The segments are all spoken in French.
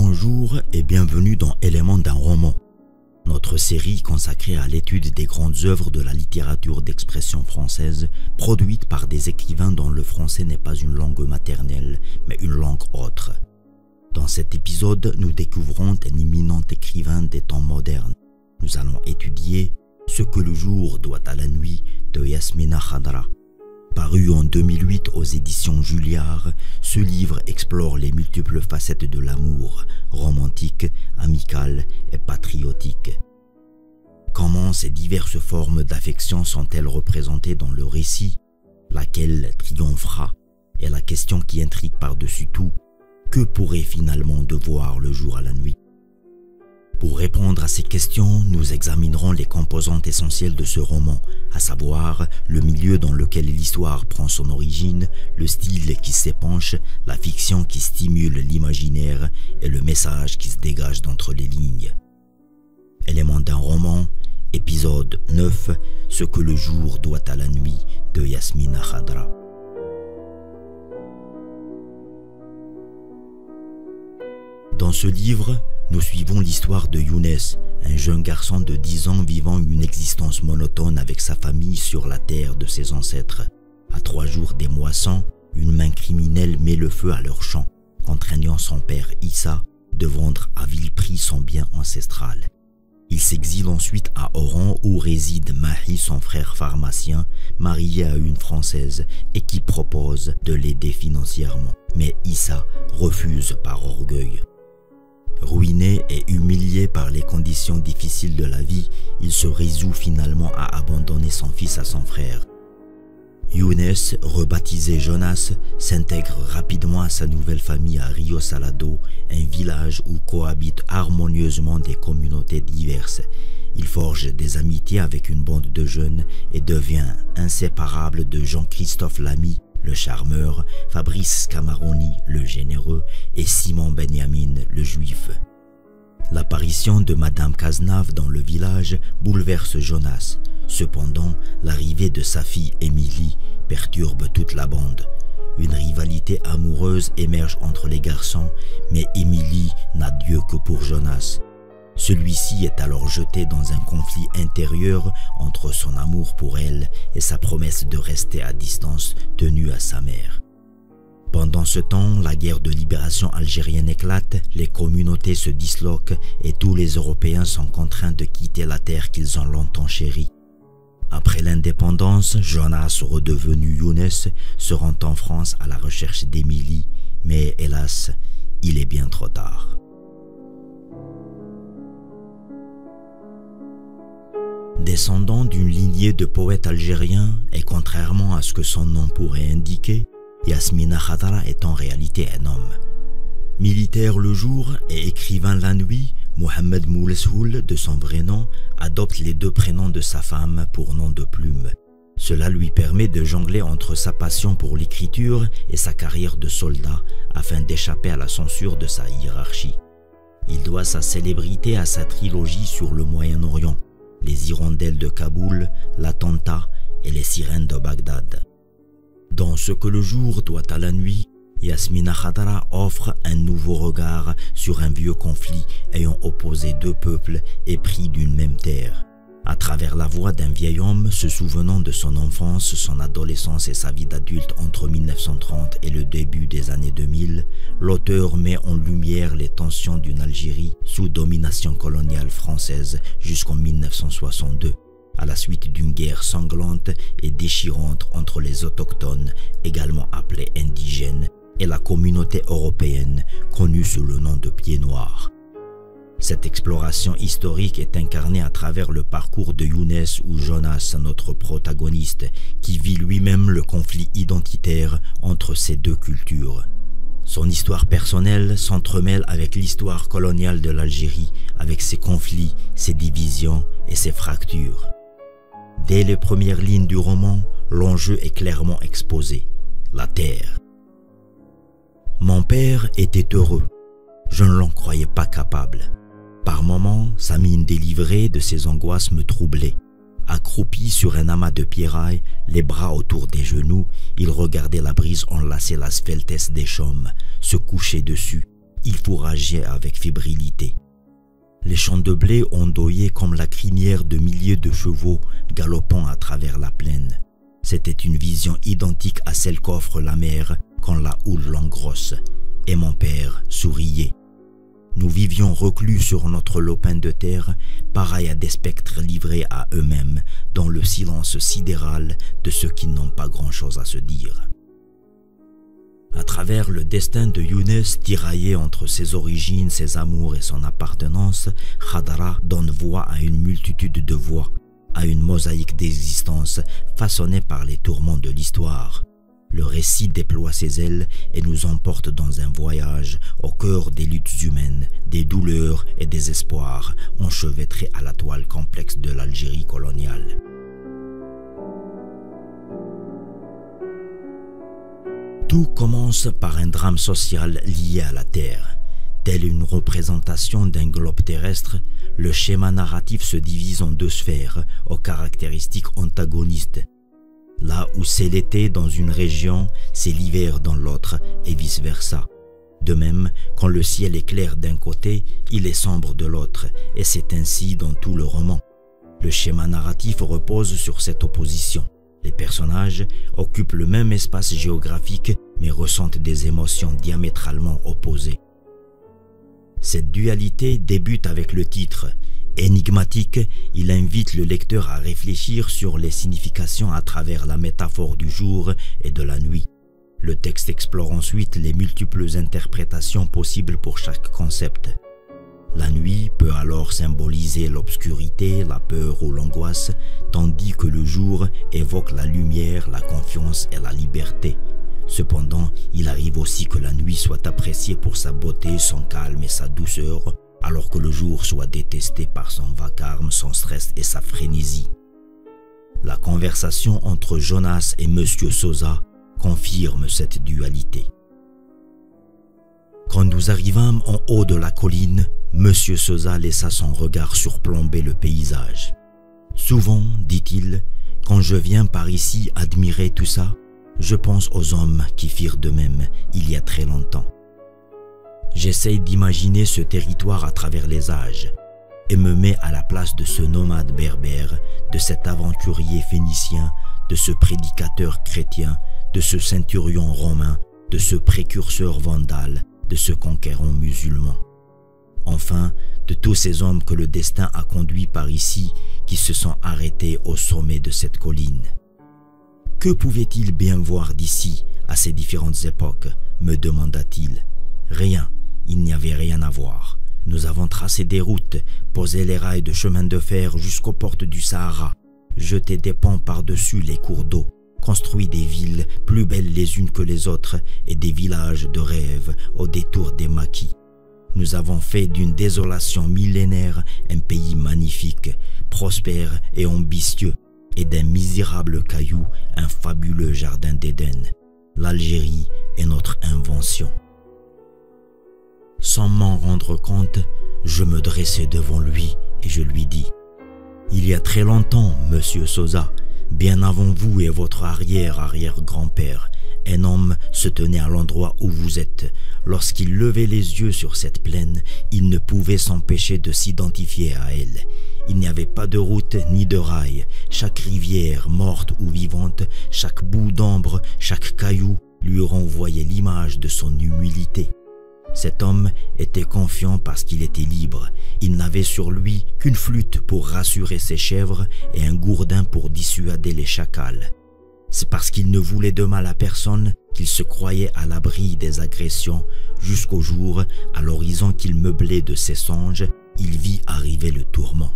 Bonjour et bienvenue dans Éléments d'un roman, notre série consacrée à l'étude des grandes œuvres de la littérature d'expression française produites par des écrivains dont le français n'est pas une langue maternelle, mais une langue autre. Dans cet épisode, nous découvrons un éminent écrivain des temps modernes. Nous allons étudier Ce que le jour doit à la nuit de Yasmina Khadra. Paru en 2008 aux éditions Julliard, ce livre explore les multiples facettes de l'amour, romantique, amical et patriotique. Comment ces diverses formes d'affection sont-elles représentées dans le récit? Laquelle triomphera? Et la question qui intrigue par-dessus tout, que pourrait finalement devoir le jour à la nuit? Pour répondre à ces questions, nous examinerons les composantes essentielles de ce roman, à savoir le milieu dans lequel l'histoire prend son origine, le style qui s'épanche, la fiction qui stimule l'imaginaire et le message qui se dégage d'entre les lignes. Éléments d'un roman, épisode 9, Ce que le jour doit à la nuit de Yasmina Khadra. Dans ce livre, nous suivons l'histoire de Younes, un jeune garçon de 10 ans vivant une existence monotone avec sa famille sur la terre de ses ancêtres. À 3 jours des moissons, une main criminelle met le feu à leur champ, contraignant son père Issa de vendre à vil prix son bien ancestral. Il s'exile ensuite à Oran où réside Mahi, son frère pharmacien, marié à une Française et qui propose de l'aider financièrement. Mais Issa refuse par orgueil. Ruiné et humilié par les conditions difficiles de la vie, il se résout finalement à abandonner son fils à son frère. Younes, rebaptisé Jonas, s'intègre rapidement à sa nouvelle famille à Rio Salado, un village où cohabitent harmonieusement des communautés diverses. Il forge des amitiés avec une bande de jeunes et devient inséparable de Jean-Christophe Lamy, le charmeur, Fabrice Camaroni, le généreux, et Simon Benyamin, le juif. L'apparition de Madame Cazenave dans le village bouleverse Jonas. Cependant, l'arrivée de sa fille Émilie perturbe toute la bande. Une rivalité amoureuse émerge entre les garçons, mais Émilie n'a Dieu que pour Jonas. Celui-ci est alors jeté dans un conflit intérieur entre son amour pour elle et sa promesse de rester à distance tenue à sa mère. Pendant ce temps, la guerre de libération algérienne éclate, les communautés se disloquent et tous les Européens sont contraints de quitter la terre qu'ils ont longtemps chérie. Après l'indépendance, Jonas, redevenu Younes, se rend en France à la recherche d'Émilie, mais hélas, il est bien trop tard. Descendant d'une lignée de poètes algériens, et contrairement à ce que son nom pourrait indiquer, Yasmina Khadra est en réalité un homme. Militaire le jour et écrivain la nuit, Mohamed Mouleshoul, de son vrai nom, adopte les 2 prénoms de sa femme pour nom de plume. Cela lui permet de jongler entre sa passion pour l'écriture et sa carrière de soldat afin d'échapper à la censure de sa hiérarchie. Il doit sa célébrité à sa trilogie sur le Moyen-Orient, Les hirondelles de Kaboul, l'attentat et les sirènes de Bagdad. Dans Ce que le jour doit à la nuit, Yasmina Khadra offre un nouveau regard sur un vieux conflit ayant opposé 2 peuples épris d'une même terre. À travers la voix d'un vieil homme se souvenant de son enfance, son adolescence et sa vie d'adulte entre 1930 et le début des années 2000, l'auteur met en lumière les tensions d'une Algérie sous domination coloniale française jusqu'en 1962, à la suite d'une guerre sanglante et déchirante entre les autochtones, également appelés indigènes, et la communauté européenne, connue sous le nom de Pieds Noirs. Cette exploration historique est incarnée à travers le parcours de Younes ou Jonas, notre protagoniste, qui vit lui-même le conflit identitaire entre ces 2 cultures. Son histoire personnelle s'entremêle avec l'histoire coloniale de l'Algérie, avec ses conflits, ses divisions et ses fractures. Dès les premières lignes du roman, l'enjeu est clairement exposé, la terre. Mon père était heureux, je ne l'en croyais pas capable. Par moments, sa mine délivrée de ses angoisses me troublait. Accroupi sur un amas de pierrailles, les bras autour des genoux, il regardait la brise enlacer la sveltesse des chaumes, se coucher dessus, il fourrageait avec fébrilité. Les champs de blé ondoyaient comme la crinière de milliers de chevaux galopant à travers la plaine. C'était une vision identique à celle qu'offre la mer quand la houle l'engrosse. Et mon père souriait. Nous vivions reclus sur notre lopin de terre, pareils à des spectres livrés à eux-mêmes, dans le silence sidéral de ceux qui n'ont pas grand-chose à se dire. À travers le destin de Younes, tiraillé entre ses origines, ses amours et son appartenance, Khadara donne voix à une multitude de voix, à une mosaïque d'existence façonnée par les tourments de l'histoire. Le récit déploie ses ailes et nous emporte dans un voyage au cœur des luttes humaines, des douleurs et des espoirs, enchevêtrés à la toile complexe de l'Algérie coloniale. Tout commence par un drame social lié à la Terre. Telle une représentation d'un globe terrestre, le schéma narratif se divise en deux sphères aux caractéristiques antagonistes. Là où c'est l'été dans une région, c'est l'hiver dans l'autre et vice-versa. De même, quand le ciel est clair d'un côté, il est sombre de l'autre, et c'est ainsi dans tout le roman. Le schéma narratif repose sur cette opposition. Les personnages occupent le même espace géographique mais ressentent des émotions diamétralement opposées. Cette dualité débute avec le titre. Énigmatique, il invite le lecteur à réfléchir sur les significations à travers la métaphore du jour et de la nuit. Le texte explore ensuite les multiples interprétations possibles pour chaque concept. La nuit peut alors symboliser l'obscurité, la peur ou l'angoisse, tandis que le jour évoque la lumière, la confiance et la liberté. Cependant, il arrive aussi que la nuit soit appréciée pour sa beauté, son calme et sa douceur, alors que le jour soit détesté par son vacarme, son stress et sa frénésie. La conversation entre Jonas et Monsieur Sosa confirme cette dualité. Quand nous arrivâmes en haut de la colline, Monsieur Sosa laissa son regard surplomber le paysage. « Souvent, dit-il, quand je viens par ici admirer tout ça, je pense aux hommes qui firent de même il y a très longtemps. J'essaye d'imaginer ce territoire à travers les âges et me mets à la place de ce nomade berbère, de cet aventurier phénicien, de ce prédicateur chrétien, de ce centurion romain, de ce précurseur vandale, de ce conquérant musulman. Enfin, de tous ces hommes que le destin a conduits par ici, qui se sont arrêtés au sommet de cette colline. Que pouvaient-ils bien voir d'ici, à ces différentes époques, me demanda-t-il. Rien, il n'y avait rien à voir. Nous avons tracé des routes, posé les rails de chemin de fer jusqu'aux portes du Sahara, jeté des ponts par-dessus les cours d'eau, construit des villes plus belles les unes que les autres et des villages de rêve au détour des maquis. Nous avons fait d'une désolation millénaire un pays magnifique, prospère et ambitieux, et d'un misérable caillou un fabuleux jardin d'Éden. L'Algérie est notre invention. Sans m'en rendre compte, je me dressai devant lui et je lui dis « Il y a très longtemps, Monsieur Sosa, bien avant vous et votre arrière-arrière-grand-père, un homme se tenait à l'endroit où vous êtes. Lorsqu'il levait les yeux sur cette plaine, il ne pouvait s'empêcher de s'identifier à elle. Il n'y avait pas de route ni de rail. Chaque rivière, morte ou vivante, chaque bout d'ombre, chaque caillou lui renvoyait l'image de son humilité. Cet homme était confiant parce qu'il était libre. Il n'avait sur lui qu'une flûte pour rassurer ses chèvres et un gourdin pour dissuader les chacals. C'est parce qu'il ne voulait de mal à personne qu'il se croyait à l'abri des agressions jusqu'au jour, à l'horizon qu'il meublait de ses songes, il vit arriver le tourment.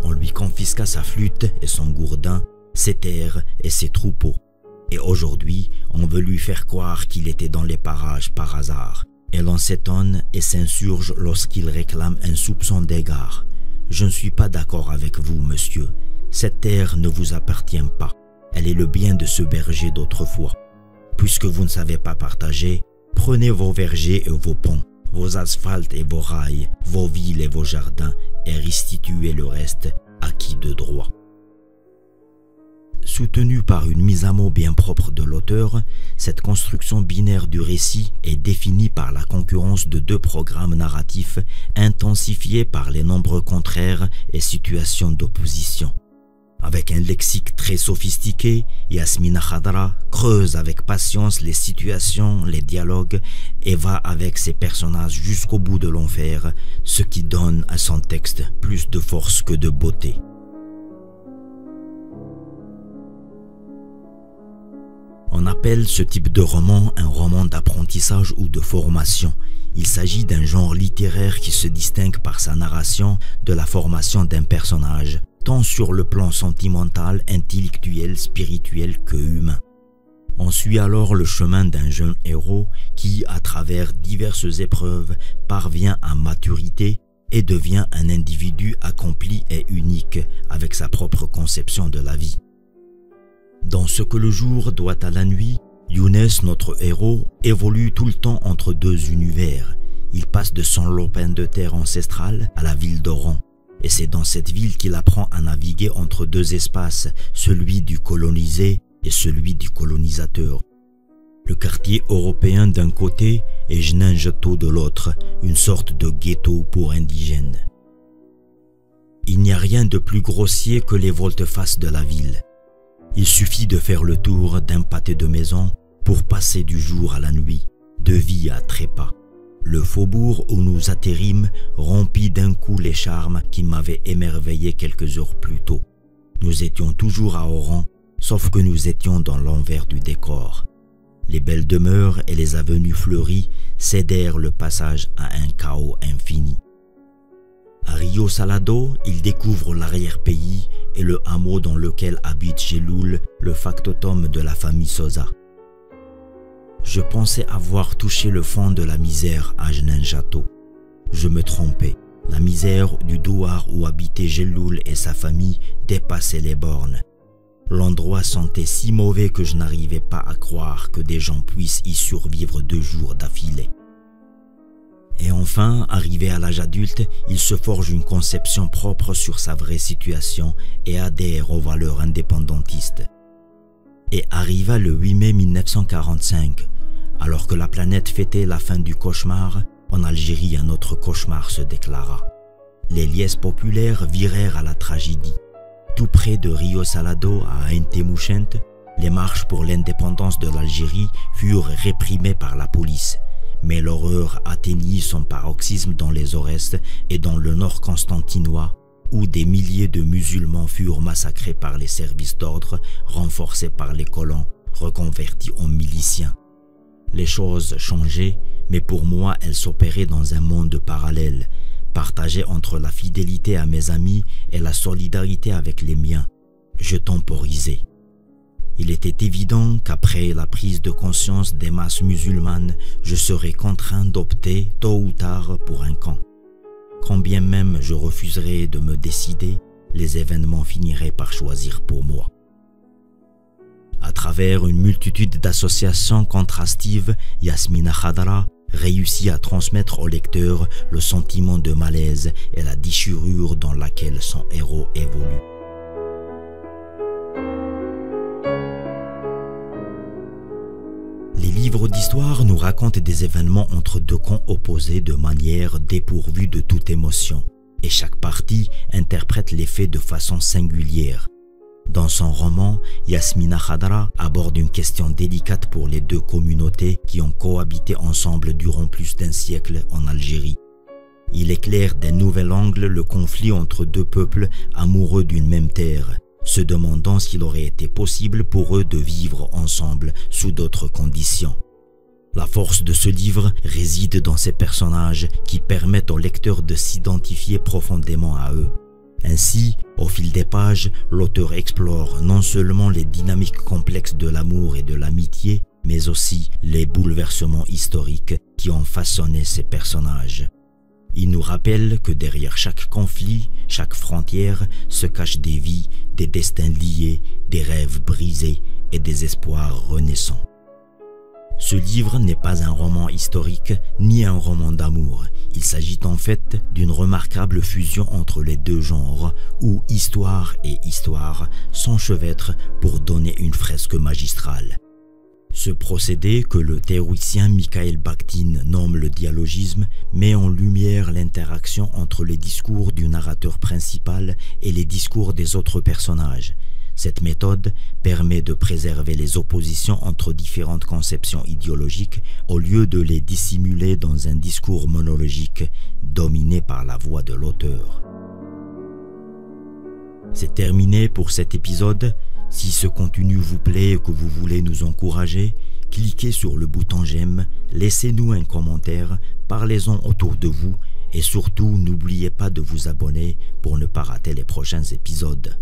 On lui confisqua sa flûte et son gourdin, ses terres et ses troupeaux. Et aujourd'hui, on veut lui faire croire qu'il était dans les parages par hasard. Et l'on s'étonne et s'insurge lorsqu'il réclame un soupçon d'égard. Je ne suis pas d'accord avec vous, monsieur. Cette terre ne vous appartient pas. Elle est le bien de ce berger d'autrefois. Puisque vous ne savez pas partager, prenez vos vergers et vos ponts, vos asphaltes et vos rails, vos villes et vos jardins, et restituez le reste acquis de droit. Soutenue par une mise à mot bien propre de l'auteur, cette construction binaire du récit est définie par la concurrence de deux programmes narratifs intensifiés par les nombreux contraires et situations d'opposition. Avec un lexique très sophistiqué, Yasmina Khadra creuse avec patience les situations, les dialogues et va avec ses personnages jusqu'au bout de l'enfer, ce qui donne à son texte plus de force que de beauté. On appelle ce type de roman un roman d'apprentissage ou de formation. Il s'agit d'un genre littéraire qui se distingue par sa narration de la formation d'un personnage, tant sur le plan sentimental, intellectuel, spirituel que humain. On suit alors le chemin d'un jeune héros qui, à travers diverses épreuves, parvient à maturité et devient un individu accompli et unique avec sa propre conception de la vie. Dans ce que le jour doit à la nuit, Younes, notre héros, évolue tout le temps entre deux univers. Il passe de son lopin de terre ancestral à la ville d'Oran. Et c'est dans cette ville qu'il apprend à naviguer entre deux espaces, celui du colonisé et celui du colonisateur. Le quartier européen d'un côté et Jnenjato de l'autre, une sorte de ghetto pour indigènes. Il n'y a rien de plus grossier que les volte-face de la ville. Il suffit de faire le tour d'un pâté de maison pour passer du jour à la nuit, de vie à trépas. Le faubourg où nous atterrîmes rompit d'un coup les charmes qui m'avaient émerveillé quelques heures plus tôt. Nous étions toujours à Oran, sauf que nous étions dans l'envers du décor. Les belles demeures et les avenues fleuries cédèrent le passage à un chaos infini. À Rio Salado, il découvre l'arrière-pays et le hameau dans lequel habite Jeloul, le factotum de la famille Sosa. Je pensais avoir touché le fond de la misère à Jnenjato. Je me trompais. La misère du douar où habitait Jeloul et sa famille dépassait les bornes. L'endroit sentait si mauvais que je n'arrivais pas à croire que des gens puissent y survivre 2 jours d'affilée. Et enfin, arrivé à l'âge adulte, il se forge une conception propre sur sa vraie situation et adhère aux valeurs indépendantistes. Et arriva le 8 mai 1945, alors que la planète fêtait la fin du cauchemar, en Algérie un autre cauchemar se déclara. Les liesses populaires virèrent à la tragédie. Tout près de Rio Salado à Ain Témouchent, les marches pour l'indépendance de l'Algérie furent réprimées par la police. Mais l'horreur atteignit son paroxysme dans les Aurès et dans le nord constantinois, où des milliers de musulmans furent massacrés par les services d'ordre, renforcés par les colons, reconvertis en miliciens. Les choses changeaient, mais pour moi elles s'opéraient dans un monde parallèle, partagé entre la fidélité à mes amis et la solidarité avec les miens. Je temporisais. Il était évident qu'après la prise de conscience des masses musulmanes, je serais contraint d'opter tôt ou tard pour un camp. Quand bien même je refuserais de me décider, les événements finiraient par choisir pour moi. À travers une multitude d'associations contrastives, Yasmina Khadra réussit à transmettre au lecteur le sentiment de malaise et la déchirure dans laquelle son héros évolue. Les livres d'histoire nous racontent des événements entre deux camps opposés de manière dépourvue de toute émotion, et chaque partie interprète les faits de façon singulière. Dans son roman, Yasmina Khadra aborde une question délicate pour les deux communautés qui ont cohabité ensemble durant plus d'1 siècle en Algérie. Il éclaire d'un nouvel angle le conflit entre deux peuples amoureux d'une même terre, se demandant s'il aurait été possible pour eux de vivre ensemble sous d'autres conditions. La force de ce livre réside dans ces personnages qui permettent au lecteur de s'identifier profondément à eux. Ainsi, au fil des pages, l'auteur explore non seulement les dynamiques complexes de l'amour et de l'amitié, mais aussi les bouleversements historiques qui ont façonné ces personnages. Il nous rappelle que derrière chaque conflit, chaque frontière, se cachent des vies, des destins liés, des rêves brisés et des espoirs renaissants. Ce livre n'est pas un roman historique ni un roman d'amour. Il s'agit en fait d'une remarquable fusion entre les deux genres où histoire et histoire s'enchevêtrent pour donner une fresque magistrale. Ce procédé, que le théoricien Mikhail Bakhtin nomme le dialogisme, met en lumière l'interaction entre les discours du narrateur principal et les discours des autres personnages. Cette méthode permet de préserver les oppositions entre différentes conceptions idéologiques au lieu de les dissimuler dans un discours monologique dominé par la voix de l'auteur. C'est terminé pour cet épisode. Si ce contenu vous plaît et que vous voulez nous encourager, cliquez sur le bouton j'aime, laissez-nous un commentaire, parlez-en autour de vous et surtout n'oubliez pas de vous abonner pour ne pas rater les prochains épisodes.